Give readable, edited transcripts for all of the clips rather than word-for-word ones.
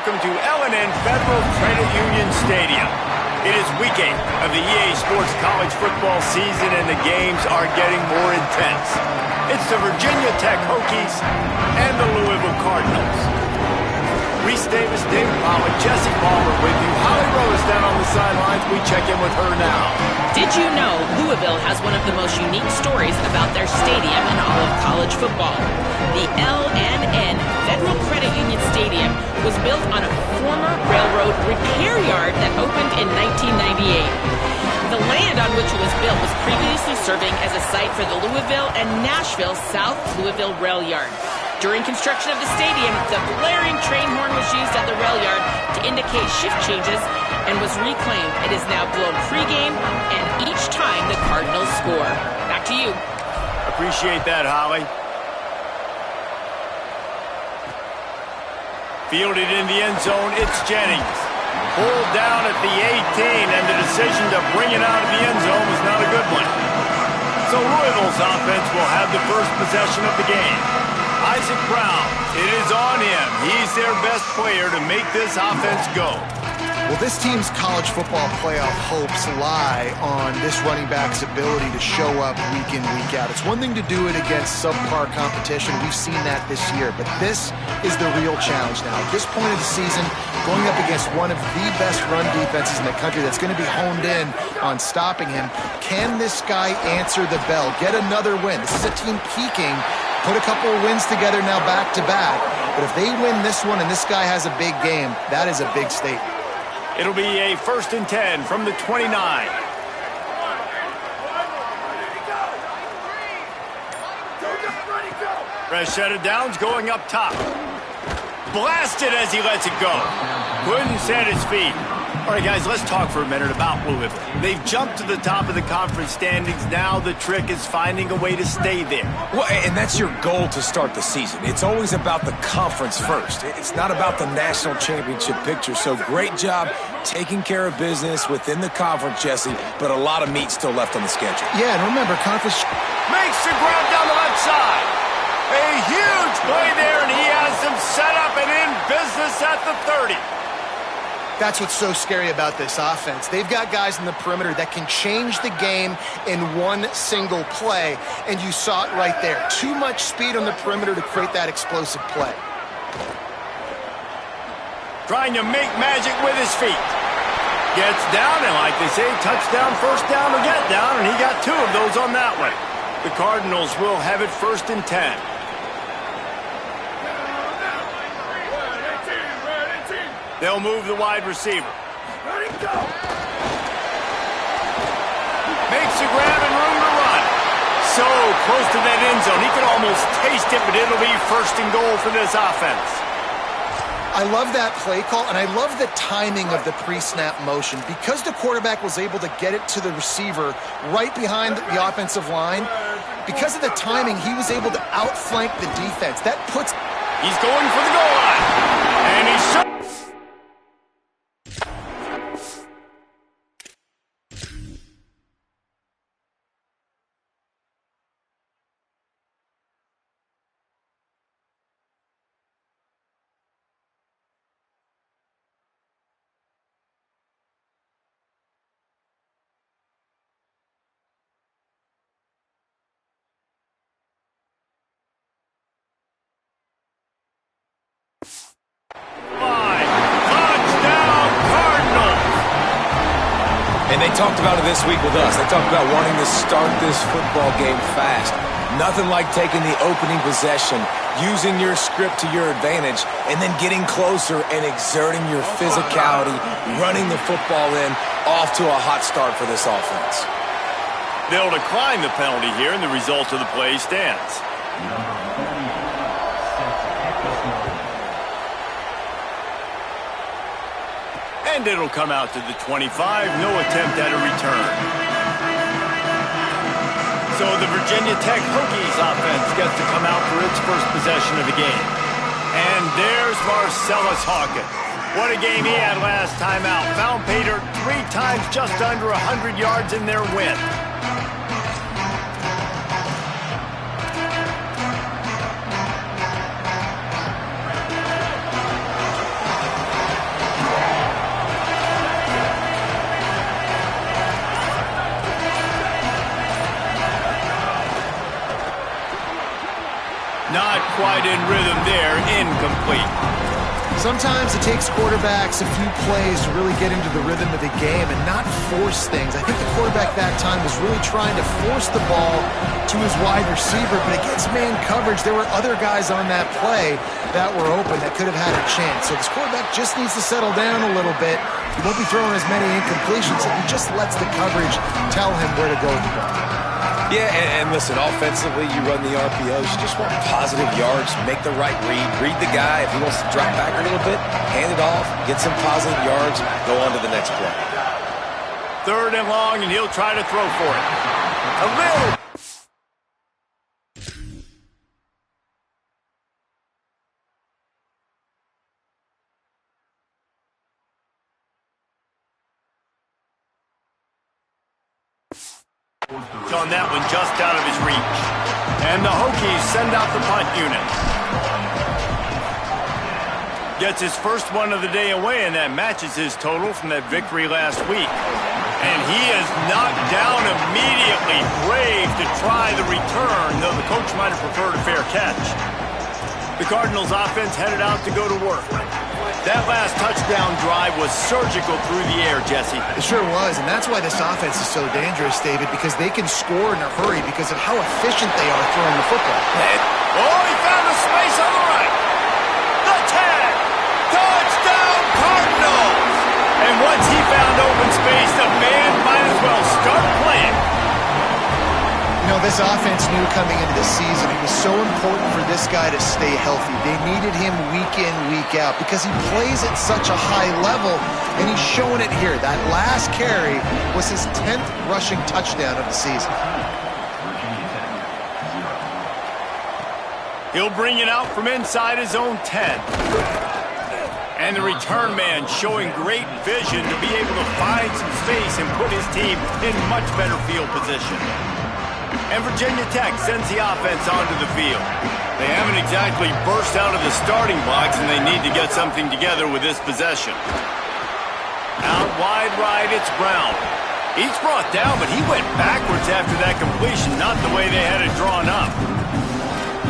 welcome to L&N Federal Credit Union Stadium. It is week 8 of the EA Sports College football season, and the games are getting more intense. It's the Virginia Tech Hokies and the Louisville Cardinals. Reese Davis, David Pollock, Jesse Palmer with you. Holly Rose down on the sidelines. We check in with her now. Did you know Louisville has one of the most unique stories about their stadium in all of college football? The L&N Federal Credit Union Stadium was built on a former railroad repair yard that opened in 1998. The land on which it was built was previously serving as a site for the Louisville and Nashville South Louisville Rail Yard. During construction of the stadium, the blaring train horn was used at the rail yard to indicate shift changes and was reclaimed. It is now blown pregame and each time the Cardinals score. Back to you. Appreciate that, Holly. Fielded in the end zone, it's Jennings. Pulled down at the 18, and the decision to bring it out of the end zone was not a good one. So Louisville's offense will have the first possession of the game. Isaac Brown, it is on him. He's their best player to make this offense go. Well, this team's college football playoff hopes lie on this running back's ability to show up week in, week out. It's one thing to do it against subpar competition. We've seen that this year, but this is the real challenge now. At this point of the season, going up against one of the best run defenses in the country that's going to be honed in on stopping him. Can this guy answer the bell? Get another win. This is a team peaking. Put a couple of wins together now back-to-back. But if they win this one and this guy has a big game, that is a big statement. It'll be a 1st and 10 from the 29. Rashad Downs going up top. Blasted as he lets it go. Couldn't set his feet. All right, guys, let's talk for a minute about Louisville. They've jumped to the top of the conference standings. Now the trick is finding a way to stay there. Well, and that's your goal to start the season. It's always about the conference first. It's not about the national championship picture. So great job taking care of business within the conference, Jesse, but a lot of meat still left on the schedule. Yeah, and remember, conference... Makes the grab down the left side. A huge play there, and he has them set up and in business at the 30. That's what's so scary about this offense. They've got guys in the perimeter that can change the game in one single play, and you saw it right there. Too much speed on the perimeter to create that explosive play. Trying to make magic with his feet. Gets down, and like they say, touchdown, first down, or get down, and he got 2 of those on that one. The Cardinals will have it 1st and 10. They'll move the wide receiver. Makes a grab and room to run. So close to that end zone. He could almost taste it, but it'll be 1st and goal for this offense. I love that play call, and I love the timing of the pre-snap motion. Because the quarterback was able to get it to the receiver right behind the offensive line, because of the timing, he was able to outflank the defense. That puts... He's going for the goal line. And he's... And they talked about it this week with us. They talked about wanting to start this football game fast. Nothing like taking the opening possession, using your script to your advantage, and then getting closer and exerting your physicality, running the football in, off to a hot start for this offense. They'll decline the penalty here, and the result of the play stands. And it'll come out to the 25. No attempt at a return. So the Virginia Tech Hokies offense gets to come out for its first possession of the game. And there's Marcellus Hawkins. What a game he had last time out. Found Pater 3 times just under 100 yards in their win. quite in rhythm there, incomplete. Sometimes it takes quarterbacks a few plays to really get into the rhythm of the game and not force things. I think the quarterback that time was really trying to force the ball to his wide receiver, but against man coverage, there were other guys on that play that were open that could have had a chance. So this quarterback just needs to settle down a little bit. He won't be throwing as many incompletions, and he just lets the coverage tell him where to go with the ball. Yeah, and listen, offensively, you run the RPOs. You just want positive yards, make the right read the guy. If he wants to drop back a little bit, hand it off, get some positive yards, go on to the next play. 3rd and long, and he'll try to throw for it. A little. On that one, just out of his reach. And the Hokies send out the punt unit. Gets his first one of the day away, and that matches his total from that victory last week. And he is knocked down immediately. Brave to try the return, though the coach might have preferred a fair catch. The Cardinals offense headed out to go to work. That last touchdown drive was surgical through the air, Jesse. It sure was, and that's why this offense is so dangerous, David, because they can score in a hurry because of how efficient they are throwing the football. Oh, he found a space on the right. The tag. Touchdown, Cardinals. And once he found open space, the band might as well start playing. You know, this offense knew coming into the season it was so important for this guy to stay healthy. They needed him week in, week out because he plays at such a high level, and he's showing it here. That last carry was his 10th rushing touchdown of the season. He'll bring it out from inside his own 10. And the return man showing great vision to be able to find some space and put his team in much better field position. And Virginia Tech sends the offense onto the field. They haven't exactly burst out of the starting blocks, and they need to get something together with this possession. Out wide right, it's Brown. He's brought down, but he went backwards after that completion, not the way they had it drawn up.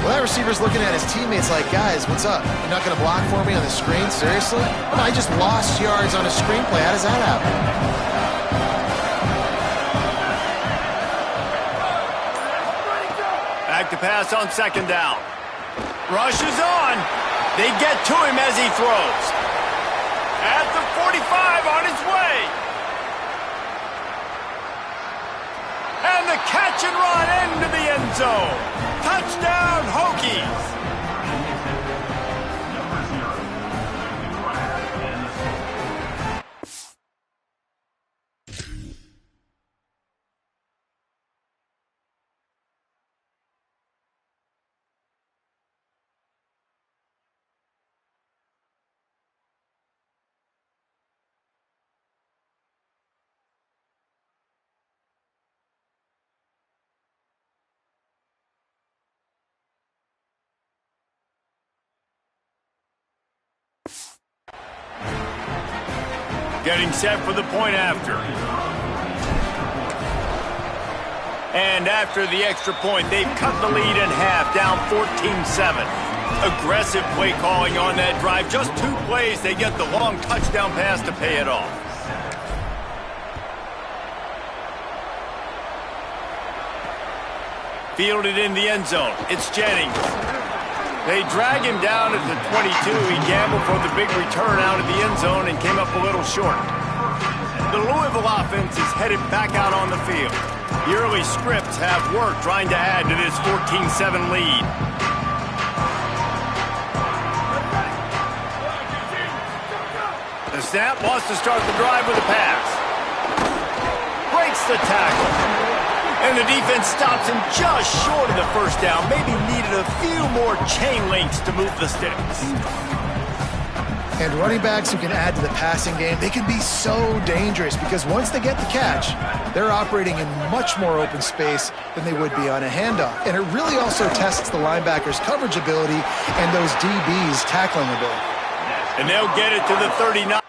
Well, that receiver's looking at his teammates like, guys, what's up? You're not going to block for me on the screen? Seriously? Well, I just lost yards on a screenplay. How does that happen? Back to pass on 2nd down. Rushes on. They get to him as he throws. At the 45 on his way. And the catch and run into the end zone. Touchdown, Hokies. Getting set for the point after. And after the extra point, they've cut the lead in half, down 14-7. Aggressive play calling on that drive. Just 2 plays, they get the long touchdown pass to pay it off. Fielded in the end zone. It's Jennings. They drag him down at the 22. He gambled for the big return out of the end zone and came up a little short. The Louisville offense is headed back out on the field. The early scripts have worked trying to add to this 14-7 lead. The snap wants to start the drive with a pass. Breaks the tackle. And the defense stops him just short of the first down. Maybe needed a few more chain links to move the sticks. And running backs who can add to the passing game, they can be so dangerous because once they get the catch, they're operating in much more open space than they would be on a handoff. And it really also tests the linebackers' coverage ability and those DBs' tackling ability. And they'll get it to the 39.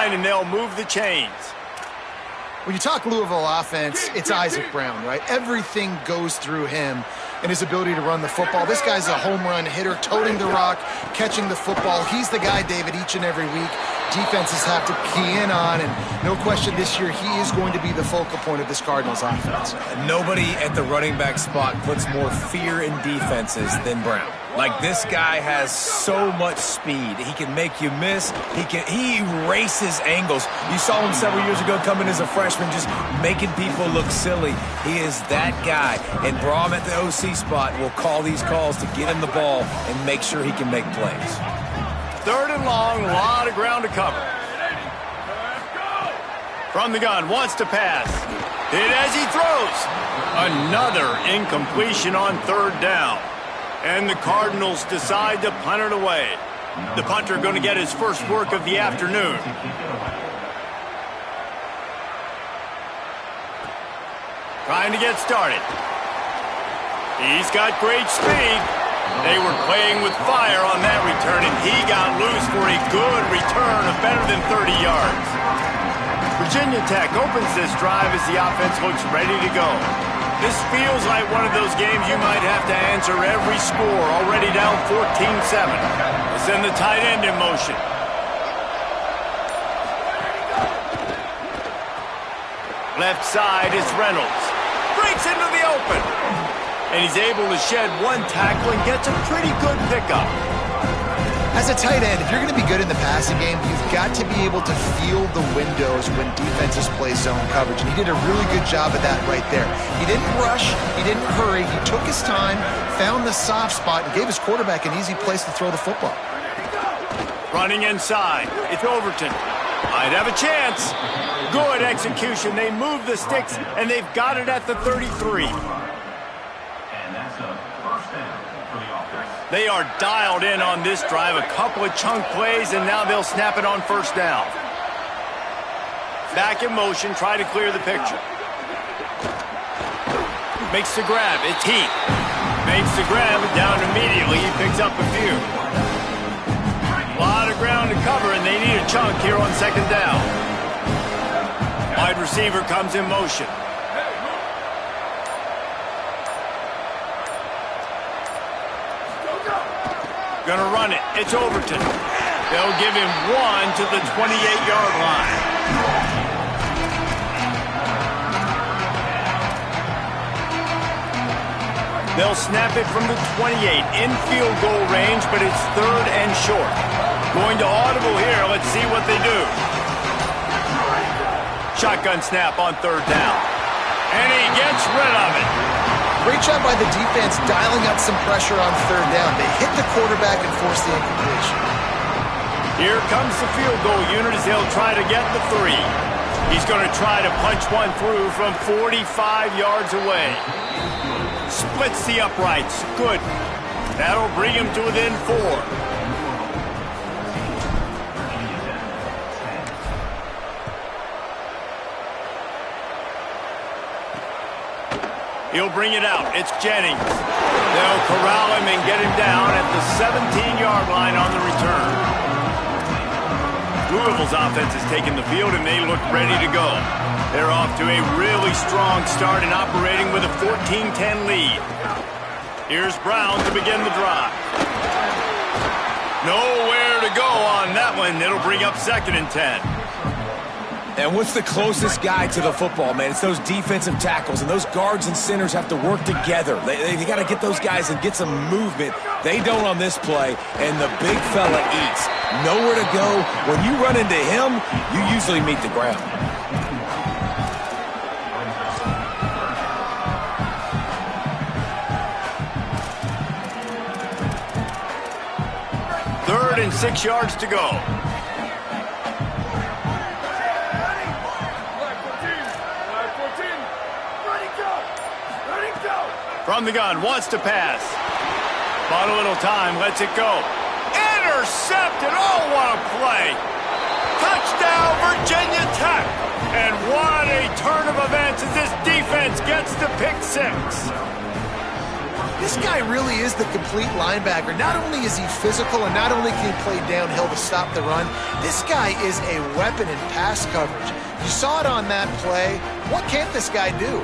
line, and they'll move the chains. When you talk Louisville offense, it's Isaac Brown, right? Everything goes through him and his ability to run the football. This guy's a home run hitter, toting the rock, catching the football. He's the guy, David, each and every week defenses have to key in on, and no question this year he is going to be the focal point of this Cardinals offense. Nobody at the running back spot puts more fear in defenses than Brown. Like, this guy has so much speed. He can make you miss. He erases angles. You saw him several years ago coming as a freshman, just making people look silly. He is that guy. And Braum at the OC spot will call these calls to get him the ball and make sure he can make plays. 3rd and long, a lot of ground to cover. From the gun, wants to pass. Hit as he throws. Another incompletion on 3rd down. And the Cardinals decide to punt it away. The punter going to get his first work of the afternoon. Trying to get started. He's got great speed. They were playing with fire on that return, and he got loose for a good return of better than 30 yards. Virginia Tech opens this drive as the offense looks ready to go. This feels like one of those games you might have to answer every score, already down 14-7. We'll send the tight end in motion. Left side is Reynolds. Breaks into the open. And he's able to shed one tackle and gets a pretty good pickup. As a tight end, if you're going to be good in the passing game, you've got to be able to feel the windows when defenses play zone coverage. And he did a really good job of that right there. He didn't rush. He didn't hurry. He took his time, found the soft spot, and gave his quarterback an easy place to throw the football. Running inside. It's Overton. Might have a chance. Good execution. They move the sticks, and they've got it at the 33. They are dialed in on this drive. A couple of chunk plays, and now they'll snap it on 1st down. Back in motion, try to clear the picture. Makes the grab. It's Heath. Makes the grab, and down immediately. He picks up a few. A lot of ground to cover, and they need a chunk here on 2nd down. Wide receiver comes in motion. Gonna run it. It's Overton. They'll give him 1 to the 28-yard line. They'll snap it from the 28 in field goal range, but it's 3rd and short. Going to audible here. Let's see what they do. Shotgun snap on 3rd down. And he gets rid of it. Great job by the defense dialing up some pressure on 3rd down. They hit the quarterback and force the incompletion. Here comes the field goal unit as they'll try to get the 3. He's going to try to punch one through from 45 yards away. Splits the uprights. Good. That'll bring him to within 4. He'll bring it out. It's Jennings. They'll corral him and get him down at the 17-yard line on the return. Louisville's offense has taken the field, and they look ready to go. They're off to a really strong start and operating with a 14-10 lead. Here's Brown to begin the drive. Nowhere to go on that one. It'll bring up 2nd and 10. And what's the closest guy to the football, man? It's those defensive tackles, and those guards and centers have to work together. They got to get those guys and get some movement. They don't on this play, and the big fella eats. Nowhere to go. When you run into him, you usually meet the ground. Third and 6 yards to go. From the gun, wants to pass. Bought a little time, lets it go. Intercepted! Oh, what a play! Touchdown, Virginia Tech! And what a turn of events as this defense gets to pick 6. This guy really is the complete linebacker. Not only is he physical and not only can he play downhill to stop the run, this guy is a weapon in pass coverage. You saw it on that play. What can't this guy do?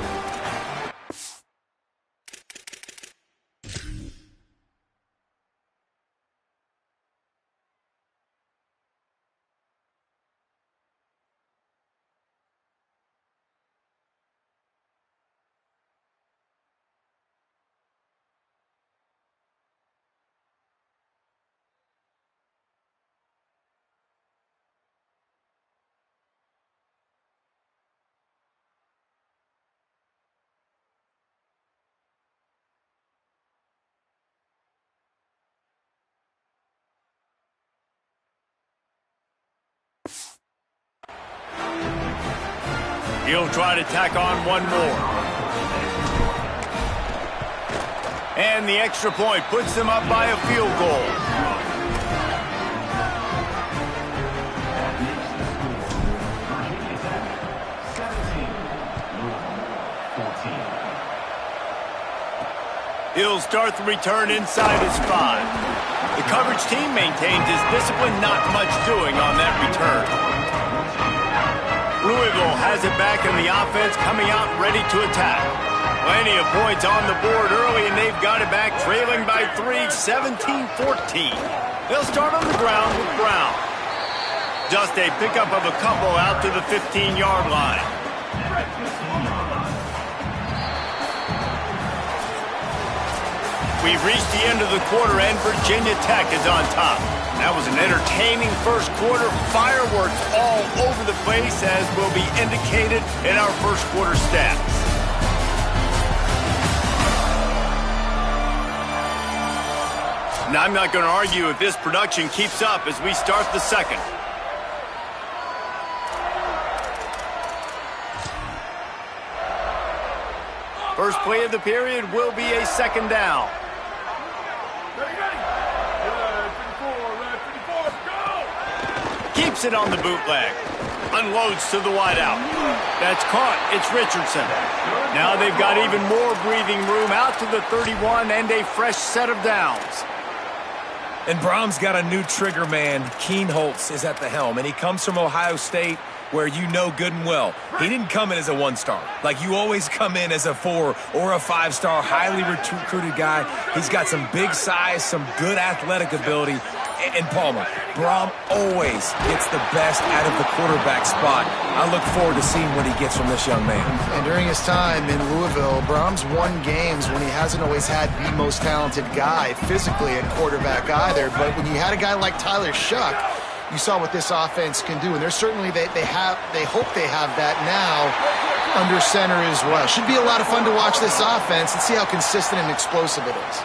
He'll try to tack on one more. And the extra point puts them up by a field goal. He'll start the return inside his 5. The coverage team maintains his discipline, not much doing on that return. Louisville has it back in the offense, coming out ready to attack. Plenty of points on the board early, and they've got it back, trailing by 3, 17-14. They'll start on the ground with Brown. Just a pickup of a couple out to the 15-yard line. We've reached the end of the quarter, and Virginia Tech is on top. That was an entertaining first quarter. Fireworks all over the place, as will be indicated in our first quarter stats. Now, I'm not going to argue if this production keeps up as we start the second. First play of the period will be a second down. Keeps it on the bootleg. Unloads to the wideout. That's caught. It's Richardson. Now they've got even more breathing room out to the 31 and a fresh set of downs. And Brahms got a new trigger man. Keenholz is at the helm, and he comes from Ohio State, where you know good and well. He didn't come in as a 1-star. Like, you always come in as a 4 or a 5-star, highly recruited guy. He's got some big size, some good athletic ability. And Palmer, Brahm always gets the best out of the quarterback spot. I look forward to seeing what he gets from this young man. And during his time in Louisville, Brahms won games when he hasn't always had the most talented guy physically at quarterback either. But when you had a guy like Tyler Shuck, you saw what this offense can do. And they're certainly, they hope they have that now under center as well. Should be a lot of fun to watch this offense and see how consistent and explosive it is.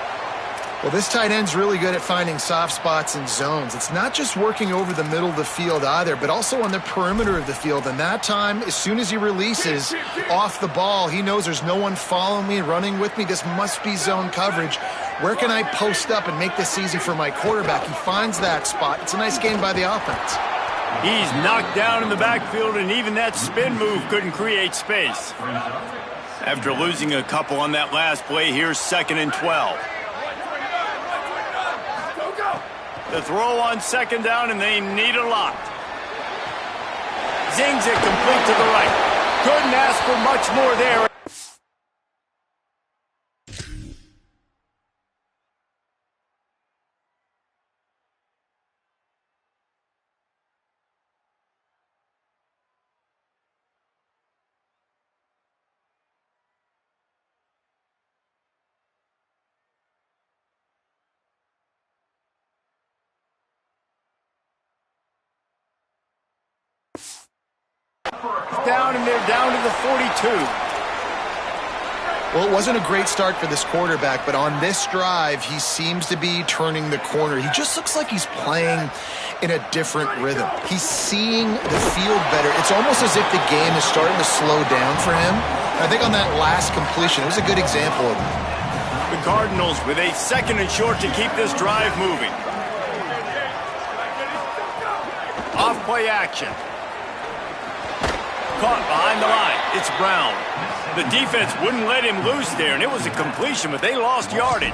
Well, this tight end's really good at finding soft spots and zones. It's not just working over the middle of the field either, but also on the perimeter of the field. And that time, as soon as he releases off the ball, he knows there's no one following me, running with me. This must be zone coverage. Where can I post up and make this easy for my quarterback? He finds that spot. It's a nice game by the offense. He's knocked down in the backfield, and even that spin move couldn't create space. After losing a couple on that last play, here's 2nd and 12. The throw on 2nd down, and they need a lot. Zings it complete to the right. Couldn't ask for much more there. Down, and they're down to the 42. Well, it wasn't a great start for this quarterback, but on this drive, he seems to be turning the corner. He just looks like he's playing in a different rhythm. He's seeing the field better. It's almost as if the game is starting to slow down for him. And I think on that last completion, it was a good example of it. The Cardinals with a 2nd and short to keep this drive moving. Off play action. Caught behind the line. It's Brown. The defense wouldn't let him loose there, and it was a completion, but they lost yardage.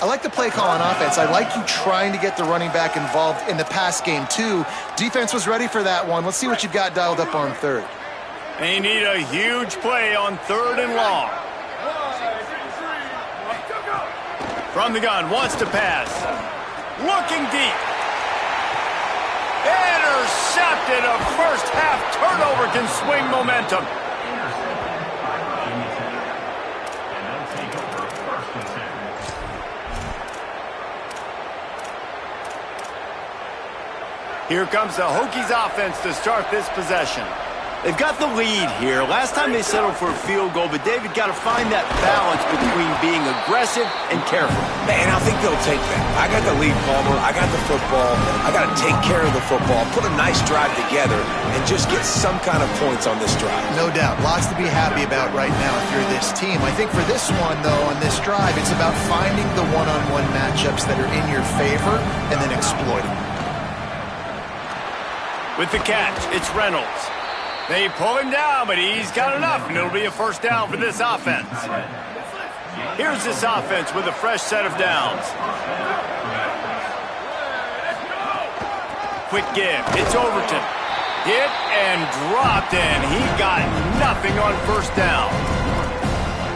I like the play call on offense. I like you trying to get the running back involved in the pass game, too. Defense was ready for that one. Let's see what you've got dialed up on third. They need a huge play on 3rd and long. From the gun, wants to pass. Looking deep. Intercepted. A first half turnover can swing momentum. Here comes the Hokies offense to start this possession. They've got the lead here. Last time they settled for a field goal, but David got to find that balance between being aggressive and careful. Man, I think they'll take that. I got the lead, Palmer. I got the football. I got to take care of the football, put a nice drive together, and just get some kind of points on this drive. No doubt. Lots to be happy about right now if you're this team. I think for this one, though, on this drive, it's about finding the one-on-one matchups that are in your favor and then exploiting them. With the catch, it's Reynolds. They pull him down, but he's got enough, and it'll be a first down for this offense. Here's this offense with a fresh set of downs. Quick give. It's Overton. Hit and dropped, and he got nothing on first down.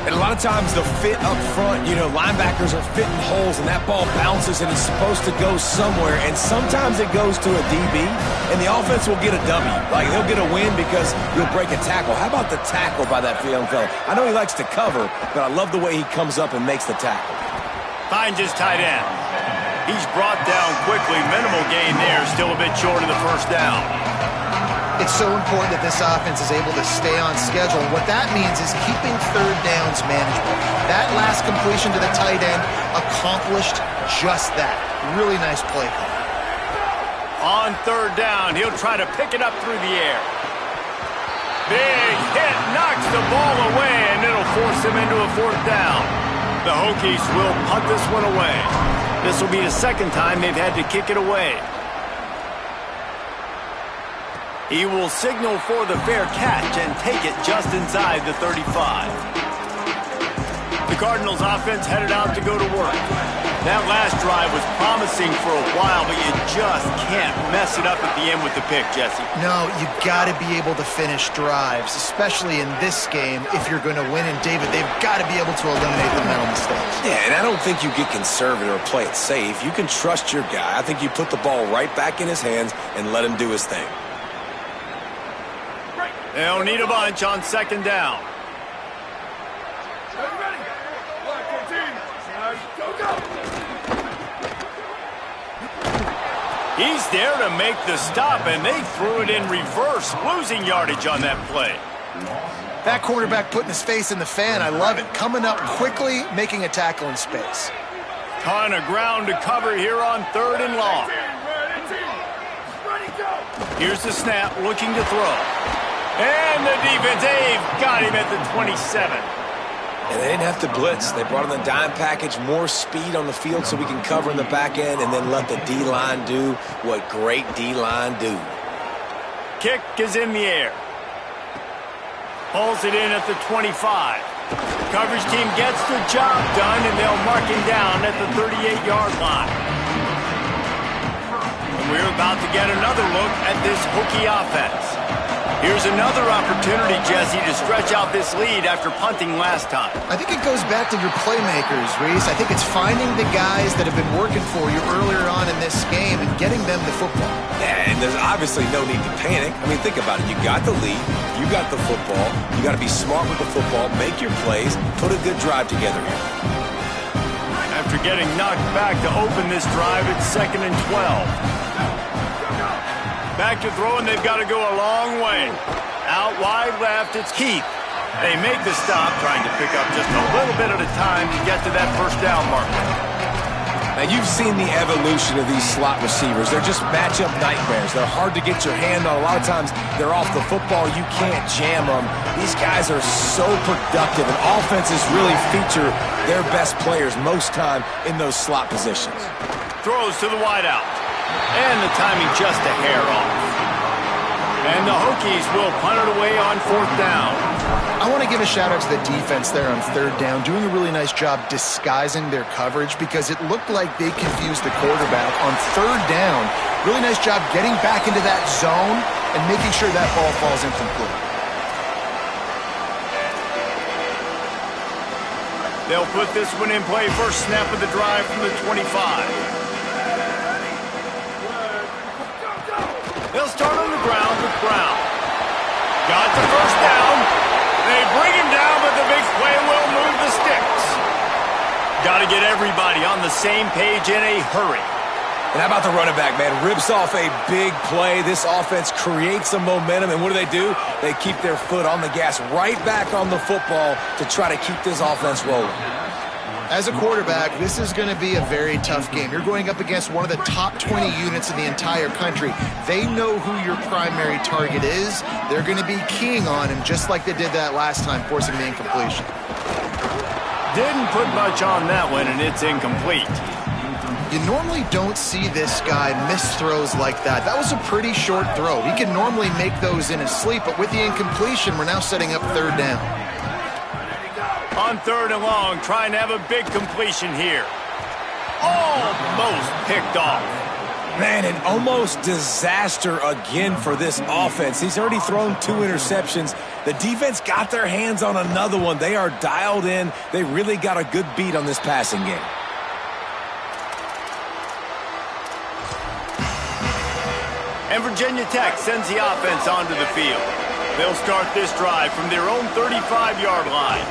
And a lot of times the fit up front, you know, linebackers are fitting holes and that ball bounces and it's supposed to go somewhere. And sometimes it goes to a DB and the offense will get a W. Like they'll get a win because you'll break a tackle. How about the tackle by that young fella? I know he likes to cover, but I love the way he comes up and makes the tackle. Finds his tight end. He's brought down quickly. Minimal gain there. Still a bit short of the first down. It's so important that this offense is able to stay on schedule. And what that means is keeping third downs manageable. That last completion to the tight end accomplished just that. Really nice play. On 3rd down, he'll try to pick it up through the air. Big hit, knocks the ball away, and it'll force him into a 4th down. The Hokies will punt this one away. This will be the second time they've had to kick it away. He will signal for the fair catch and take it just inside the 35. The Cardinals offense headed out to go to work. That last drive was promising for a while, but you just can't mess it up at the end with the pick, Jesse. No, you got to be able to finish drives, especially in this game if you're going to win. And David, they've got to be able to eliminate the mental mistakes. Yeah, and I don't think you get conservative or play it safe. You can trust your guy. I think you put the ball right back in his hands and let him do his thing. They'll need a bunch on 2nd down. He's there to make the stop, and they threw it in reverse, losing yardage on that play. That cornerback putting his face in the fan, I love it. Coming up quickly, making a tackle in space. Ton of ground to cover here on 3rd and long. Here's the snap, looking to throw. And the defense, they've got him at the 27. And they didn't have to blitz. They brought in the dime package, more speed on the field so we can cover in the back end and then let the D-line do what great D-line do. Kick is in the air. Pulls it in at the 25. Coverage team gets the job done, and they'll mark him down at the 38-yard line. And we're about to get another look at this Hokie offense. Here's another opportunity, Jesse, to stretch out this lead after punting last time. I think it goes back to your playmakers, Reese. I think it's finding the guys that have been working for you earlier on in this game and getting them the football. Yeah, and there's obviously no need to panic. I mean, think about it. You got the lead. You got the football. You got to be smart with the football, make your plays, put a good drive together here. After getting knocked back to open this drive, it's 2nd and 12. Back to throw, and they've got to go a long way. Out wide left, it's Keith. They make the stop, trying to pick up just a little bit at a time to get to that first down marker. Now, you've seen the evolution of these slot receivers. They're just matchup nightmares. They're hard to get your hand on. A lot of times, they're off the football. You can't jam them. These guys are so productive, and offenses really feature their best players most time in those slot positions. Throws to the wideout. And the timing just a hair off. And the Hokies will punt it away on 4th down. I want to give a shout out to the defense there on 3rd down, doing a really nice job disguising their coverage because it looked like they confused the quarterback on 3rd down. Really nice job getting back into that zone and making sure that ball falls incomplete. They'll put this one in play. First snap of the drive from the 25. They'll start on the ground with Brown. Got the first down. They bring him down, but the big play will move the sticks. Got to get everybody on the same page in a hurry. And how about the running back, man? Rips off a big play. This offense creates some momentum, and what do? They keep their foot on the gas, right back on the football to try to keep this offense rolling. As a quarterback, this is going to be a very tough game. You're going up against one of the top 20 units in the entire country. They know who your primary target is. They're going to be keying on him just like they did that last time, forcing the incompletion. Didn't put much on that one, and it's incomplete. You normally don't see this guy miss throws like that. That was a pretty short throw. He can normally make those in his sleep, but with the incompletion, we're now setting up 3rd down. On 3rd and long, trying to have a big completion here. Almost picked off. Man, an almost disaster again for this offense. He's already thrown 2 interceptions. The defense got their hands on another one. They are dialed in. They really got a good beat on this passing game. And Virginia Tech sends the offense onto the field. They'll start this drive from their own 35-yard line.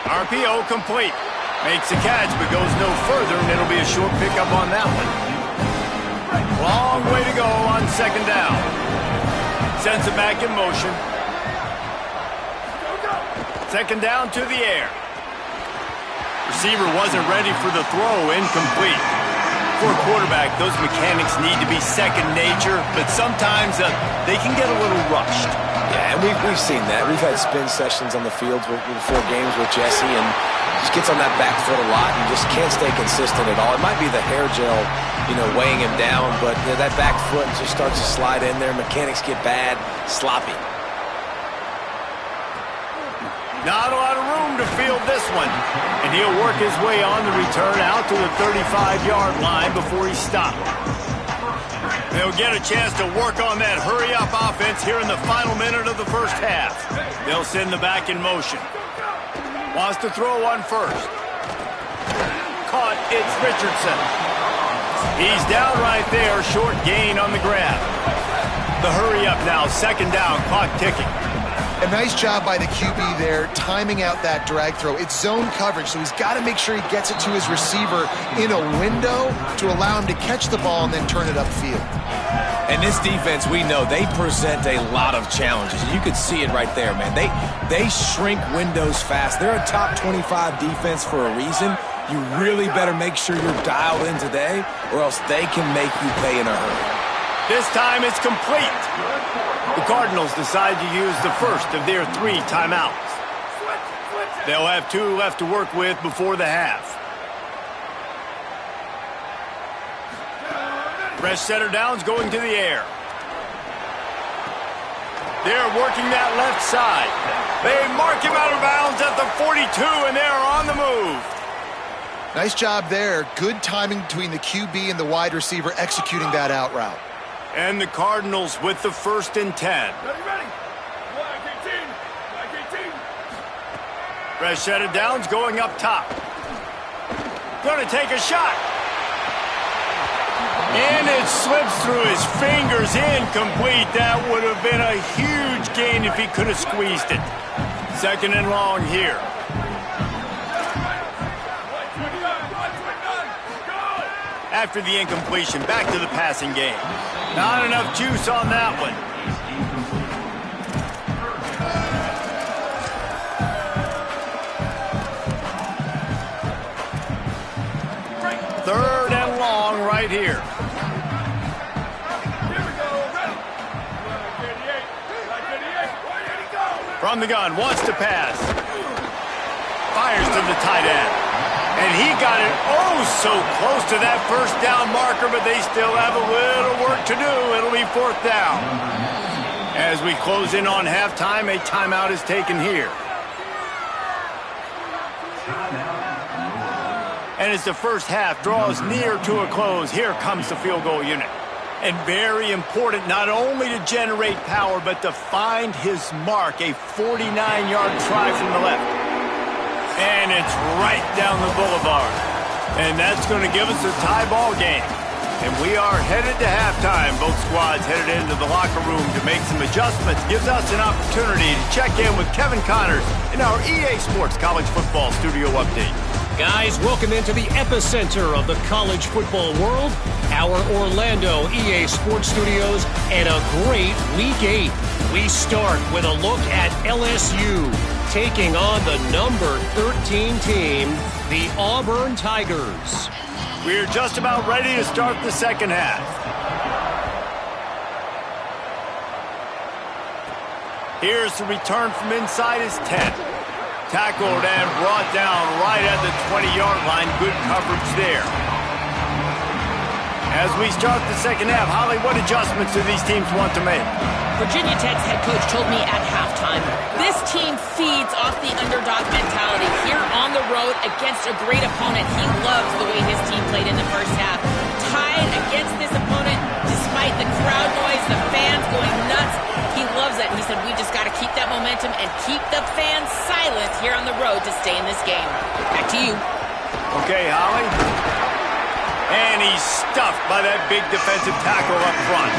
RPO complete. Makes the catch, but goes no further, and it'll be a short pickup on that one. Long way to go on 2nd down. Sends it back in motion. 2nd down to the air. Receiver wasn't ready for the throw, incomplete. For a quarterback, those mechanics need to be second nature, but sometimes they can get a little rushed. Yeah, and we've seen that. We've had spin sessions on the field before games with Jesse, and just gets on that back foot a lot and just can't stay consistent at all. It might be the hair gel, weighing him down, but that back foot just starts to slide in there. Mechanics get bad, sloppy. Not a lot of room to field this one. And he'll work his way on the return out to the 35-yard line before he stopped. They'll get a chance to work on that hurry-up offense here in the final minute of the first half. They'll send the back in motion. Wants to throw on first. Caught, it's Richardson. He's down right there, short gain on the grab. The hurry-up now, 2nd down, clock ticking. A nice job by the QB there, timing out that drag throw. It's zone coverage, so he's got to make sure he gets it to his receiver in a window to allow him to catch the ball and then turn it upfield. And this defense, we know, they present a lot of challenges. You could see it right there, man. They shrink windows fast. They're a top 25 defense for a reason. You really better make sure you're dialed in today, or else they can make you pay in a hurry. This time it's complete. The Cardinals decide to use the first of their 3 timeouts. They'll have 2 left to work with before the half. Fresh center downs going to the air. They're working that left side. They mark him out of bounds at the 42, and they're on the move. Nice job there. Good timing between the QB and the wide receiver executing that out route. And the Cardinals with the 1st and 10. Ready. Fresh set of downs going up top. Going to take a shot. And it slips through his fingers, incomplete. That would have been a huge gain if he could have squeezed it. 2nd and long here. After the incompletion, back to the passing game. Not enough juice on that one. Third and long right here. From the gun, wants to pass. fires to the tight end. And he got it oh so close to that first down marker, but they still have a little work to do. It'll be 4th down. As we close in on halftime, a timeout is taken here. And as the first half draws near to a close, here comes the field goal unit. And very important not only to generate power, but to find his mark, a 49-yard try from the left. And it's right down the boulevard. And that's going to give us a tie ball game. And we are headed to halftime. Both squads headed into the locker room to make some adjustments. Gives us an opportunity to check in with Kevin Connors in our EA Sports College Football Studio Update. Guys, welcome into the epicenter of the college football world, our Orlando EA Sports Studios, and a great Week 8. We start with a look at LSU taking on the number 13 team, the Auburn Tigers. We're just about ready to start the second half. Here's the return from inside his 10. Tackled and brought down right at the 20-yard line. Good coverage there. As we start the second half, Holly, what adjustments do these teams want to make? Virginia Tech's head coach told me at halftime, this team feeds off the underdog mentality. Here on the road against a great opponent, he loves the way his team played in the first half. Tied against this opponent, despite the crowd noise, the fans going nuts, he loves that. He said, we just got to keep that momentum and keep the fans silent here on the road to stay in this game. Back to you. Okay, Holly. And he's stuffed by that big defensive tackle up front.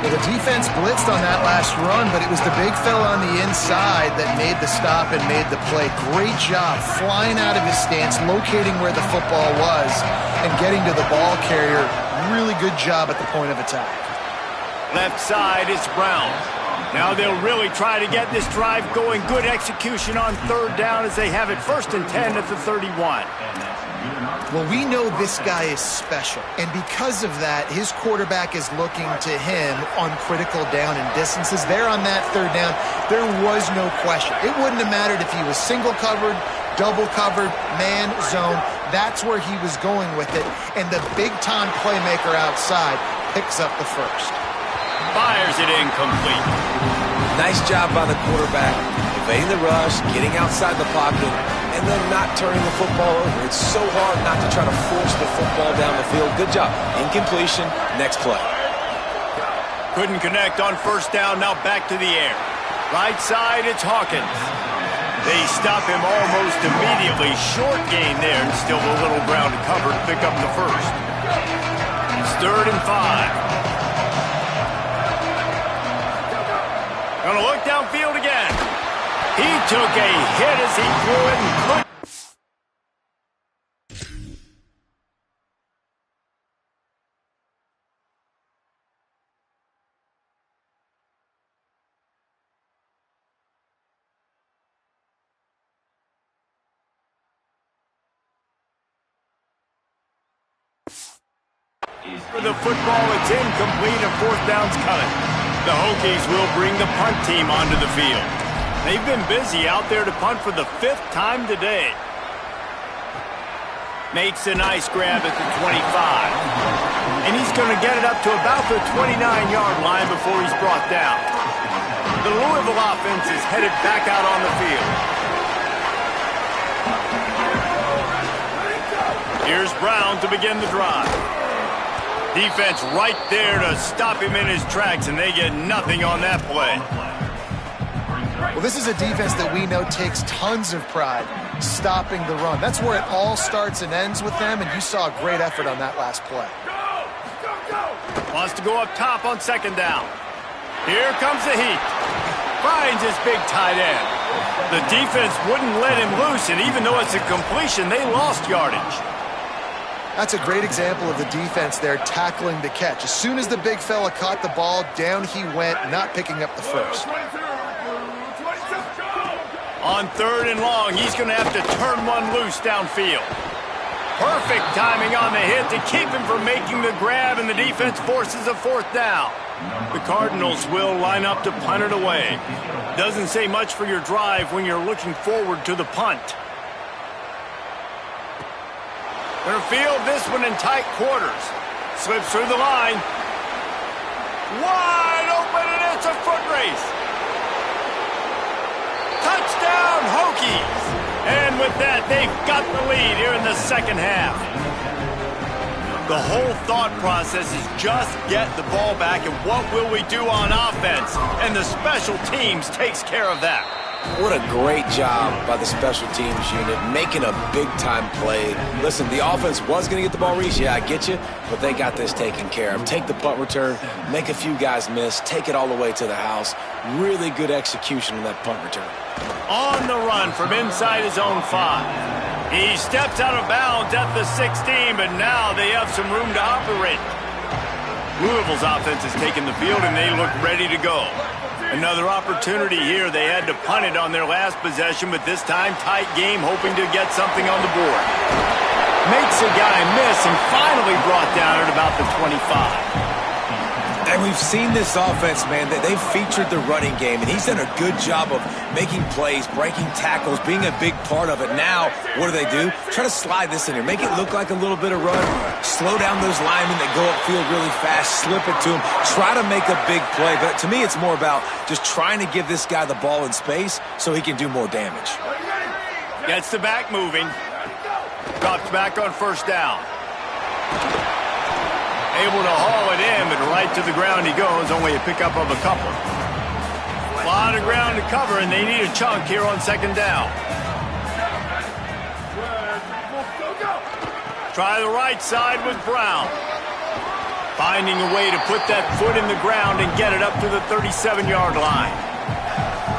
Well, the defense blitzed on that last run, but it was the big fella on the inside that made the stop and made the play. Great job flying out of his stance, locating where the football was, and getting to the ball carrier. Really good job at the point of attack. Left side, it's Brown. Now they'll really try to get this drive going. Good execution on 3rd down as they have it 1st and 10 at the 31. Well, we know this guy is special, and because of that, his quarterback is looking to him on critical down and distances. There on that 3rd down, there was no question. It wouldn't have mattered if he was single covered, double covered, man, zone. That's where he was going with it, and the big-time playmaker outside picks up the first. Fires it incomplete. Nice job by the quarterback, evading the rush, getting outside the pocket, and then not turning the football over. It's so hard not to try to force the football down the field. Good job. Incompletion. Next play. Couldn't connect on 1st down. Now back to the air. Right side, it's Hawkins. They stop him almost immediately. Short gain there, and still a little ground to cover to pick up the first. It's 3rd and 5. Gonna look downfield again. He took a hit as he threw it and couldn't. For the football, it's incomplete and 4th down's coming. The Hokies will bring the punt team onto the field. They've been busy out there to punt for the 5th time today. Makes a nice grab at the 25. And he's going to get it up to about the 29-yard line before he's brought down. The Louisville offense is headed back out on the field. Here's Brown to begin the drive. Defense right there to stop him in his tracks, and they get nothing on that play. Well, this is a defense that we know takes tons of pride stopping the run. That's where it all starts and ends with them, and you saw a great effort on that last play. Wants to go up top on 2nd down. Here comes the heat. Finds his big tight end. The defense wouldn't let him loose, and even though it's a completion, they lost yardage. That's a great example of the defense there tackling the catch. As soon as the big fella caught the ball, down he went, not picking up the first. On 3rd and long, he's going to have to turn one loose downfield. Perfect timing on the hit to keep him from making the grab, and the defense forces a fourth down. The Cardinals will line up to punt it away. Doesn't say much for your drive when you're looking forward to the punt. Gonna field this one in tight quarters. Slips through the line. Wide open, and it's a foot race. Touchdown, Hokies! And with that, they've got the lead here in the second half. The whole thought process is just get the ball back, and what will we do on offense? And the special teams takes care of that. What a great job by the special teams unit, making a big-time play. Listen, the offense was going to get the ball reached. Yeah, I get you, but they got this taken care of. Take the punt return, make a few guys miss, take it all the way to the house. Really good execution on that punt return. On the run from inside his own 5. He steps out of bounds at the 16, but now they have some room to operate. Louisville's offense has taken the field, and they look ready to go. Another opportunity here. They had to punt it on their last possession, but this time tight game, hoping to get something on the board. Makes a guy miss and finally brought down at about the 25. And we've seen this offense, man, that they've featured the running game, and he's done a good job of making plays, breaking tackles, being a big part of it. Now, what do? Try to slide this in here. Make it look like a little bit of run. Slow down those linemen that go upfield really fast. Slip it to him. Try to make a big play. But to me, it's more about just trying to give this guy the ball in space so he can do more damage. Gets the back moving. Drops back on first down. Able to haul it in, but right to the ground he goes. Only a pickup of a couple. A lot of ground to cover, and they need a chunk here on second down. Try the right side with Brown. Finding a way to put that foot in the ground and get it up to the 37-yard line.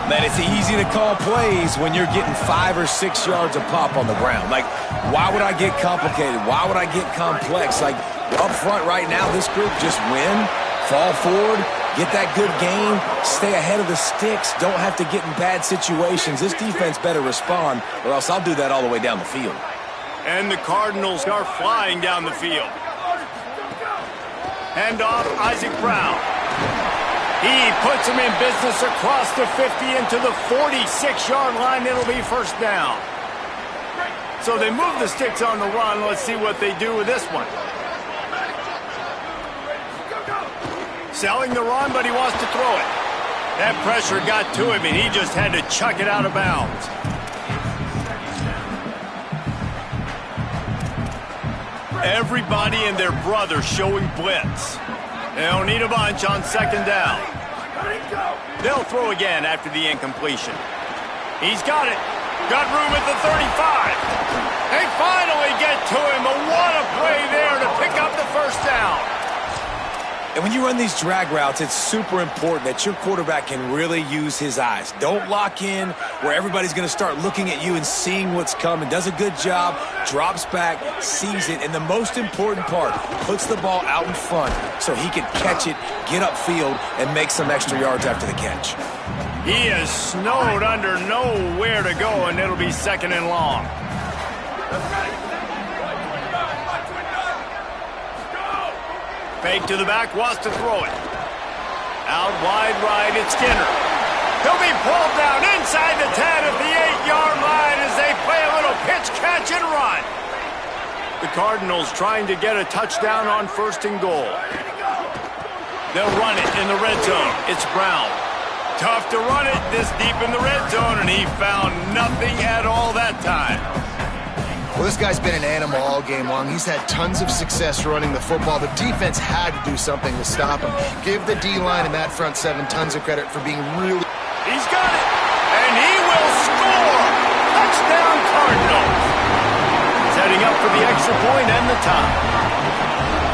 Man, it's easy to call plays when you're getting 5 or 6 yards a pop on the ground. Like, why would I get complicated? Why would I get complex? Like, up front right now, this group just win, fall forward, get that good game, stay ahead of the sticks, don't have to get in bad situations. This defense better respond, or else I'll do that all the way down the field. And the Cardinals are flying down the field. Hand off Isaac Brown. He puts him in business across the 50 into the 46-yard line. It'll be first down. So they move the sticks on the run. Let's see what they do with this one. Selling the run, but he wants to throw it. That pressure got to him, and he just had to chuck it out of bounds. Everybody and their brother showing blitz. They don't need a bunch on second down. They'll throw again after the incompletion. He's got it. Got room at the 35. They finally get to him, but what a play there to pick up the first down. And when you run these drag routes, it's super important that your quarterback can really use his eyes. Don't lock in where everybody's going to start looking at you and seeing what's coming. Does a good job, drops back, sees it, and the most important part, puts the ball out in front so he can catch it, get upfield, and make some extra yards after the catch. He is snowed under, nowhere to go, and it'll be second and long. Fake to the back, wants to throw it. Out wide right, it's Skinner. He'll be pulled down inside the 10 at the 8-yard line as they play a little pitch, catch, and run. The Cardinals trying to get a touchdown on first and goal. They'll run it in the red zone. It's Brown. Tough to run it this deep in the red zone, and he found nothing at all that time. Well, this guy's been an animal all game long. He's had tons of success running the football. The defense had to do something to stop him. Give the D-line and that front seven tons of credit for being really... He's got it, and he will score! Touchdown, Cardinals! Setting up for the extra point and the tie.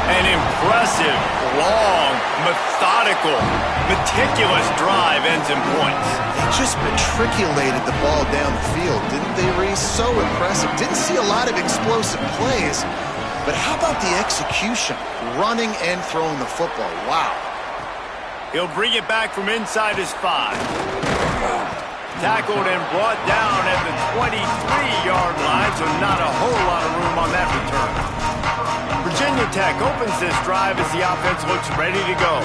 An impressive, long, methodical, meticulous drive ends in points. They just matriculated the ball down the field, didn't they, Reese? So impressive. Didn't see a lot of explosive plays, but how about the execution? Running and throwing the football. Wow. He'll bring it back from inside his 5. Tackled and brought down at the 23-yard line, so not a whole lot of room on that return. Virginia Tech opens this drive as the offense looks ready to go.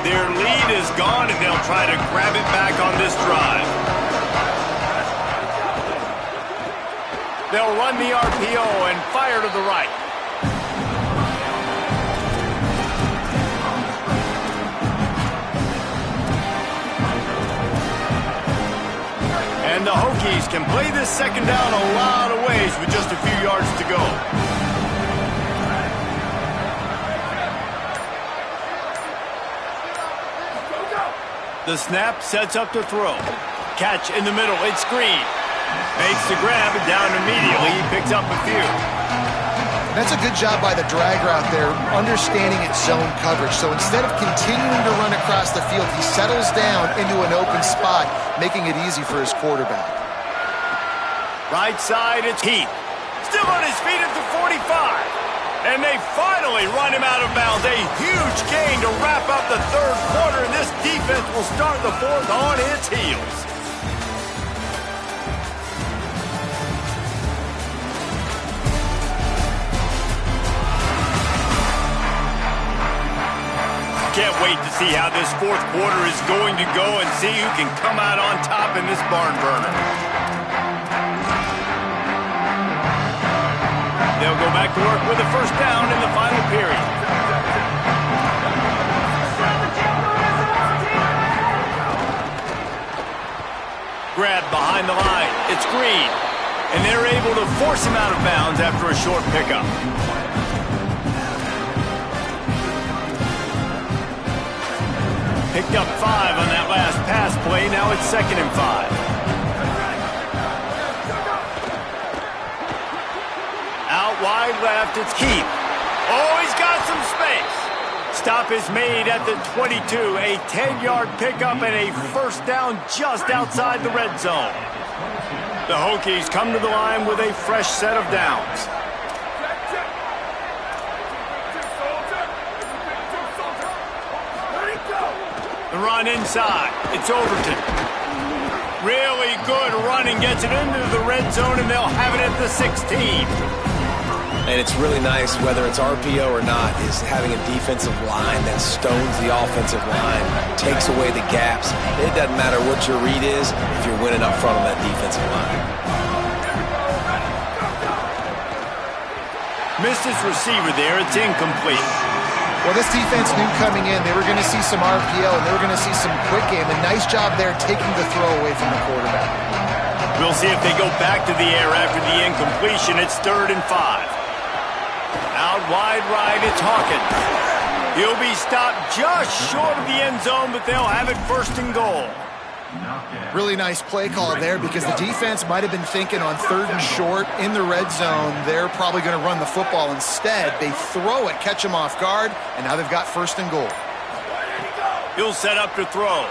Their lead is gone, and they'll try to grab it back on this drive. They'll run the RPO and fire to the right. And the Hokies can play this second down a lot of ways with just a few yards to go. The snap sets up to throw. Catch in the middle. It's Green. Makes the grab and down immediately. He picks up a few. That's a good job by the drag route there, understanding its zone coverage. So instead of continuing to run across the field, he settles down into an open spot, making it easy for his quarterback. Right side, it's Heath. Still on his feet at the 45. And they finally run him out of bounds. A huge gain to wrap up the third quarter, and this defense will start the fourth on its heels. Can't wait to see how this fourth quarter is going to go and see who can come out on top in this barn burner. They'll go back to work with a first down in the final period. Grab behind the line. It's Green. And they're able to force him out of bounds after a short pickup. Picked up 5 on that last pass play. Now it's 2nd and 5. Out wide left, it's Keith. Oh, he's got some space. Stop is made at the 22. A 10-yard pickup and a first down just outside the red zone. The Hokies come to the line with a fresh set of downs. The run inside. It's Overton. Really good running. Gets it into the red zone, and they'll have it at the 16. And it's really nice, whether it's RPO or not, is having a defensive line that stones the offensive line, takes away the gaps. It doesn't matter what your read is if you're winning up front on that defensive line. Missed his receiver there. It's incomplete. Well, this defense knew coming in they were going to see some RPO and they were going to see some quick game. A nice job there taking the throw away from the quarterback. We'll see if they go back to the air after the incompletion. It's 3rd and 5. Out wide right, it's Hawkins. He'll be stopped just short of the end zone, but they'll have it 1st and goal. Really nice play call there because the defense might have been thinking on 3rd and short in the red zone. They're probably going to run the football. Instead, they throw it, catch them off guard, and now they've got 1st and goal. He'll set up to throw.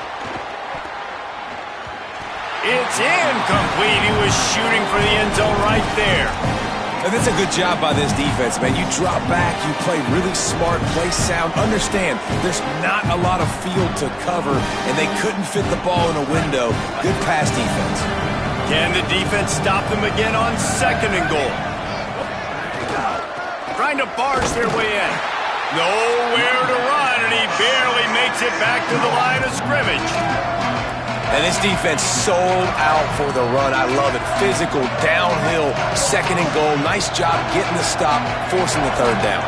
It's incomplete. He was shooting for the end zone right there. And that's a good job by this defense, man. You drop back, you play really smart, play sound. Understand, there's not a lot of field to cover, and they couldn't fit the ball in a window. Good pass defense. Can the defense stop them again on 2nd and goal? Trying to barge their way in. Nowhere to run, and he barely makes it back to the line of scrimmage. And this defense sold out for the run. I love it. Physical, downhill, 2nd and goal. Nice job getting the stop, forcing the 3rd down.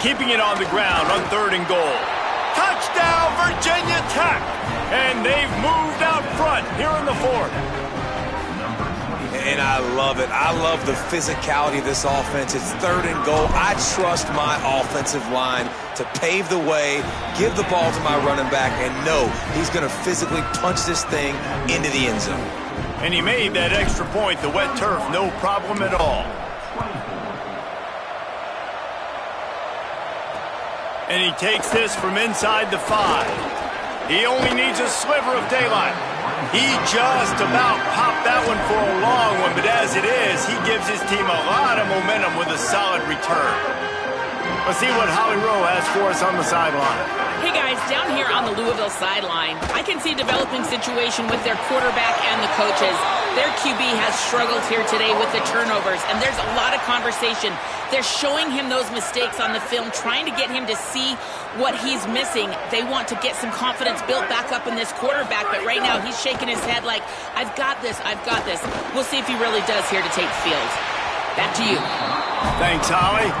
Keeping it on the ground on 3rd and goal. Touchdown, Virginia Tech! And they've moved out front here in the 4th. And I love it. I love the physicality of this offense. It's 3rd and goal. I trust my offensive line to pave the way, give the ball to my running back, and know he's going to physically punch this thing into the end zone. And he made that extra point, the wet turf, no problem at all. And he takes this from inside the 5. He only needs a sliver of daylight. He just about popped that one for a long one, but as it is, he gives his team a lot of momentum with a solid return. Let's see what Holly Rowe has for us on the sideline. Hey guys, down here on the Louisville sideline, I can see a developing situation with their quarterback and the coaches. Their QB has struggled here today with the turnovers, and there's a lot of conversation. They're showing him those mistakes on the film, trying to get him to see what he's missing. They want to get some confidence built back up in this quarterback, but right now he's shaking his head like, I've got this, I've got this. We'll see if he really does here to take the field. Back to you. Thanks, Holly.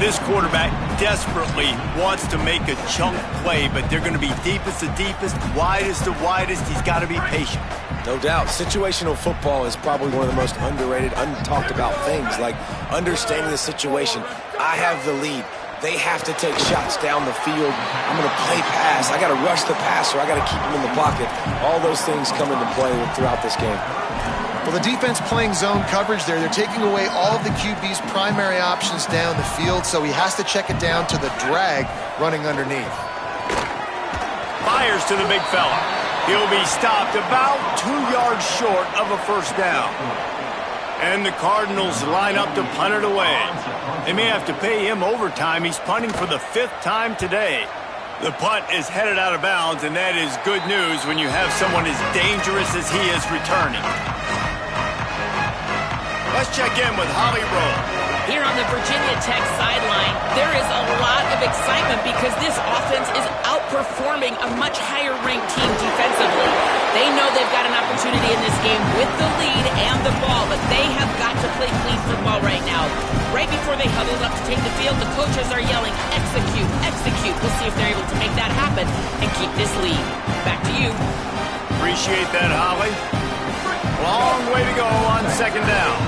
This quarterback desperately wants to make a chunk play, but they're going to be deepest to deepest, widest to widest. He's got to be patient. No doubt. Situational football is probably one of the most underrated, untalked about things, like understanding the situation. I have the lead. They have to take shots down the field. I'm going to play pass. I got to rush the passer. I got to keep him in the pocket. All those things come into play throughout this game. Well, the defense playing zone coverage there. They're taking away all of the QB's primary options down the field, so he has to check it down to the drag running underneath. Fires to the big fella. He'll be stopped about 2 yards short of a first down. And the Cardinals line up to punt it away. They may have to pay him overtime. He's punting for the 5th time today. The punt is headed out of bounds, and that is good news when you have someone as dangerous as he is returning. Let's check in with Holly Rowe. Here on the Virginia Tech sideline, there is a lot of excitement because this offense is outperforming a much higher-ranked team defensively. They know they've got an opportunity in this game with the lead and the ball, but they have got to play clean football right now. Right before they huddled up to take the field, the coaches are yelling, execute, execute. We'll see if they're able to make that happen and keep this lead. Back to you. Appreciate that, Holly. Long way to go on second down.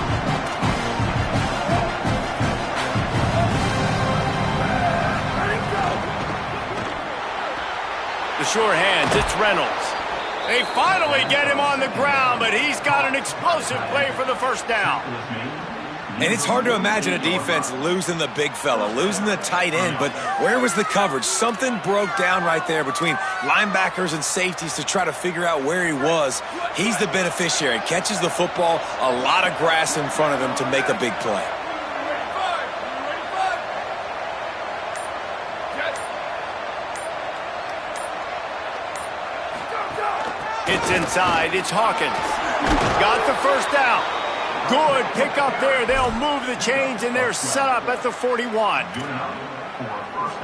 The sure hands, it's Reynolds. They finally get him on the ground, but he's got an explosive play for the first down. And it's hard to imagine a defense losing the big fella, losing the tight end, but where was the coverage? Something broke down right there between linebackers and safeties to try to figure out where he was. He's the beneficiary, catches the football, a lot of grass in front of him to make a big play. It's inside. It's Hawkins. Got the first down. Good pick up there. They'll move the chains, and they're set up at the 41.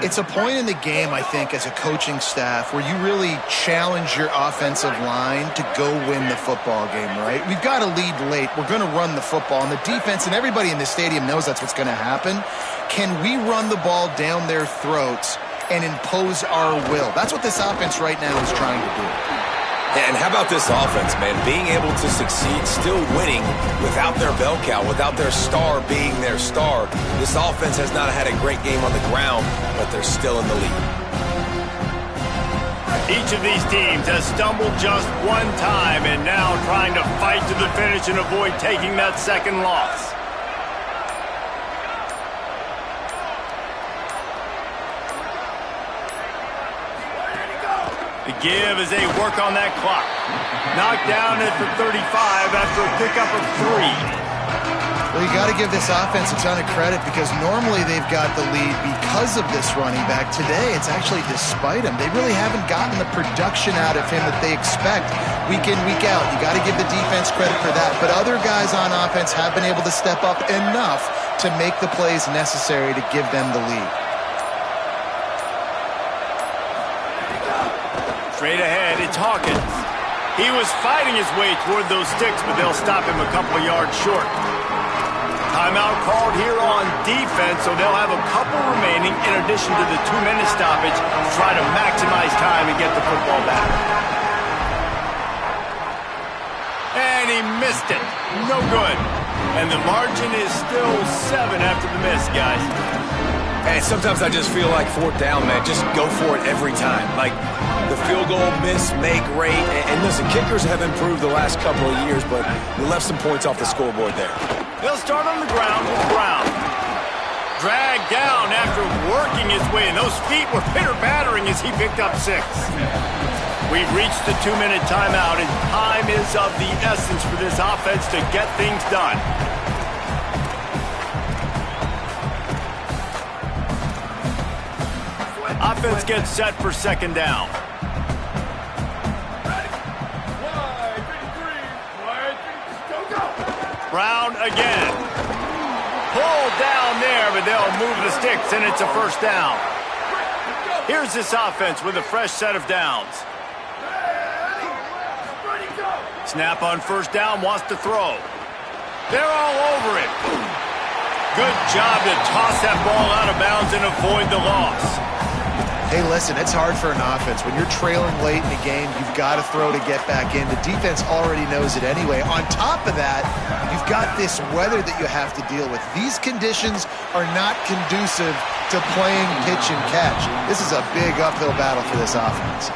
It's a point in the game, I think, as a coaching staff where you really challenge your offensive line to go win the football game, right? We've got to lead late. We're going to run the football, and the defense and everybody in the stadium knows that's what's going to happen. Can we run the ball down their throats and impose our will? That's what this offense right now is trying to do. And how about this offense, man? Being able to succeed, still winning without their bell cow, without their star being their star. This offense has not had a great game on the ground, but they're still in the lead. Each of these teams has stumbled just one time and now trying to fight to the finish and avoid taking that second loss. The give as they work on that clock. Knocked down at the 35 after a pickup of 3. Well, you got to give this offense a ton of credit because normally they've got the lead because of this running back. Today, it's actually despite him. They really haven't gotten the production out of him that they expect week in, week out. You got to give the defense credit for that. But other guys on offense have been able to step up enough to make the plays necessary to give them the lead. Straight ahead, it's Hawkins. He was fighting his way toward those sticks, but they'll stop him a couple of yards short. Timeout called here on defense, so they'll have a couple remaining in addition to the 2-minute stoppage to try to maximize time and get the football back. And he missed it. No good. And the margin is still 7 after the miss, guys. And sometimes I just feel like fourth down, man. Just go for it every time. Like the field goal, miss, make, rate. And listen, kickers have improved the last couple of years, but we left some points off the scoreboard there. He'll start on the ground with Brown. Dragged down after working his way, and those feet were pitter-pattering as he picked up 6. We've reached the 2-minute timeout, and time is of the essence for this offense to get things done. Offense gets set for second down. Brown again. Pulled down there, but they'll move the sticks, and it's a first down. Here's this offense with a fresh set of downs. Snap on first down, wants to throw. They're all over it. Good job to toss that ball out of bounds and avoid the loss. Hey, listen, it's hard for an offense. When you're trailing late in the game, you've got to throw to get back in. The defense already knows it anyway. On top of that, you've got this weather that you have to deal with. These conditions are not conducive to playing pitch and catch. This is a big uphill battle for this offense.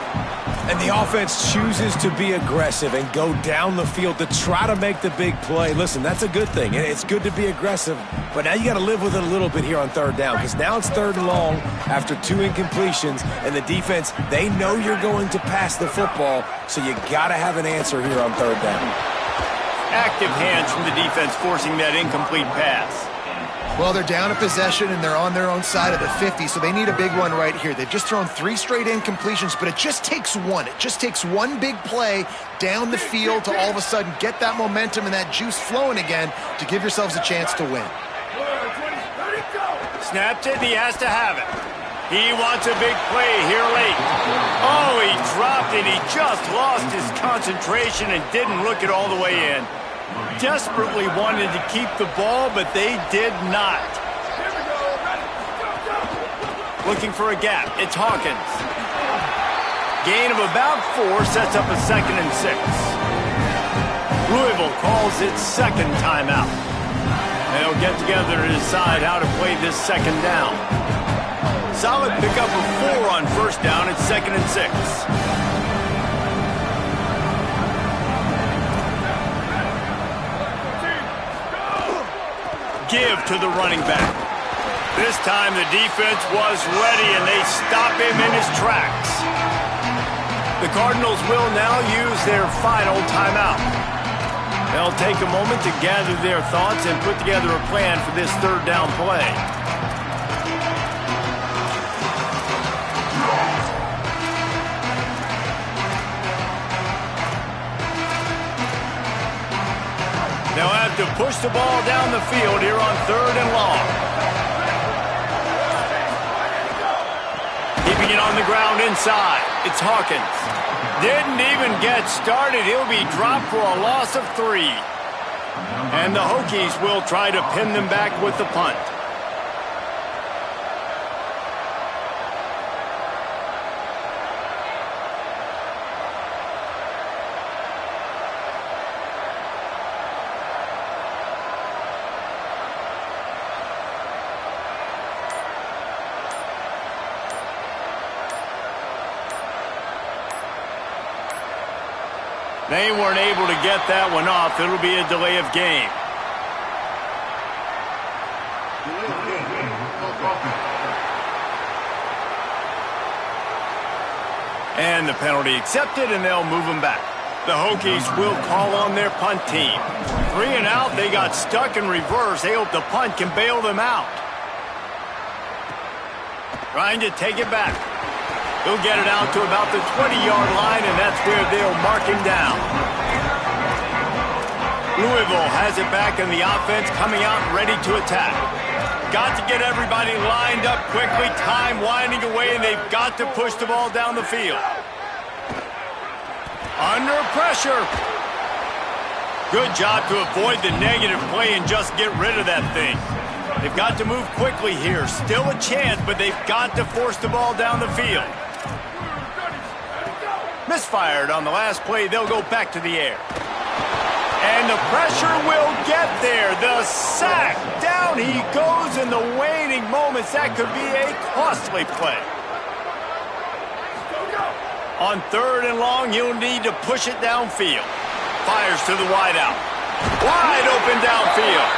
And the offense chooses to be aggressive and go down the field to try to make the big play. Listen, that's a good thing. It's good to be aggressive, but now you got to live with it a little bit here on third down, because now it's third and long after 2 incompletions, and the defense, they know you're going to pass the football, so you got to have an answer here on third down. Active hands from the defense forcing that incomplete pass. Well, they're down a possession, and they're on their own side of the 50, so they need a big one right here. They've just thrown 3 straight incompletions, but it just takes one. It just takes one big play down the field to all of a sudden get that momentum and that juice flowing again to give yourselves a chance to win. Snapped it, and he has to have it. He wants a big play here late. Oh, he dropped it. He just lost his concentration and didn't look it all the way in. Desperately wanted to keep the ball, but they did not. Looking for a gap. It's Hawkins. Gain of about 4 sets up a 2nd and 6. Louisville calls its second timeout. They'll get together to decide how to play this second down. Solid pickup of 4 on first down. It's 2nd and 6. Give to the running back. This time the defense was ready, and they stop him in his tracks. The Cardinals will now use their final timeout. They'll take a moment to gather their thoughts and put together a plan for this third down play. They'll have to push the ball down the field here on third and long. Keeping it on the ground inside. It's Hawkins. Didn't even get started. He'll be dropped for a loss of 3. And the Hokies will try to pin them back with the punt. They weren't able to get that one off. It'll be a delay of game. And the penalty accepted, and they'll move them back. The Hokies will call on their punt team. 3 and out, they got stuck in reverse. They hope the punt can bail them out. Trying to take it back. He'll get it out to about the 20-yard line, and that's where they'll mark him down. Louisville has it back in the offense, coming out ready to attack. Got to get everybody lined up quickly, time winding away, and they've got to push the ball down the field. Under pressure. Good job to avoid the negative play and just get rid of that thing. They've got to move quickly here. Still a chance, but they've got to force the ball down the field. Misfired on the last play. They'll go back to the air. And the pressure will get there. The sack. Down he goes in the waning moments. That could be a costly play. On third and long, you'll need to push it downfield. Fires to the wideout. Wide open downfield.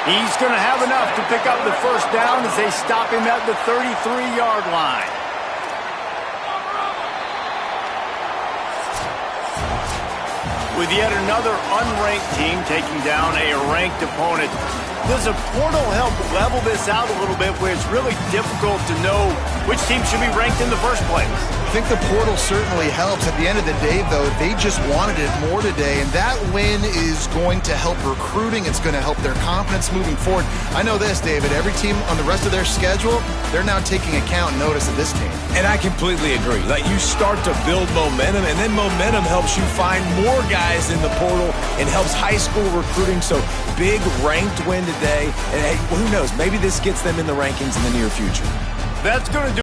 He's going to have enough to pick up the first down as they stop him at the 33-yard line. with yet another unranked team taking down a ranked opponent. Does a portal help level this out a little bit where it's really difficult to know which team should be ranked in the first place? I think the portal certainly helps. At the end of the day, though, they just wanted it more today, and that win is going to help recruiting. It's going to help their confidence moving forward. I know this, David, every team on the rest of their schedule, they're now taking account and notice of this team. And I completely agree. Like, you start to build momentum, and then momentum helps you find more guys in the portal and helps high school recruiting. So big ranked win today, and hey, who knows, maybe this gets them in the rankings in the near future. That's going to do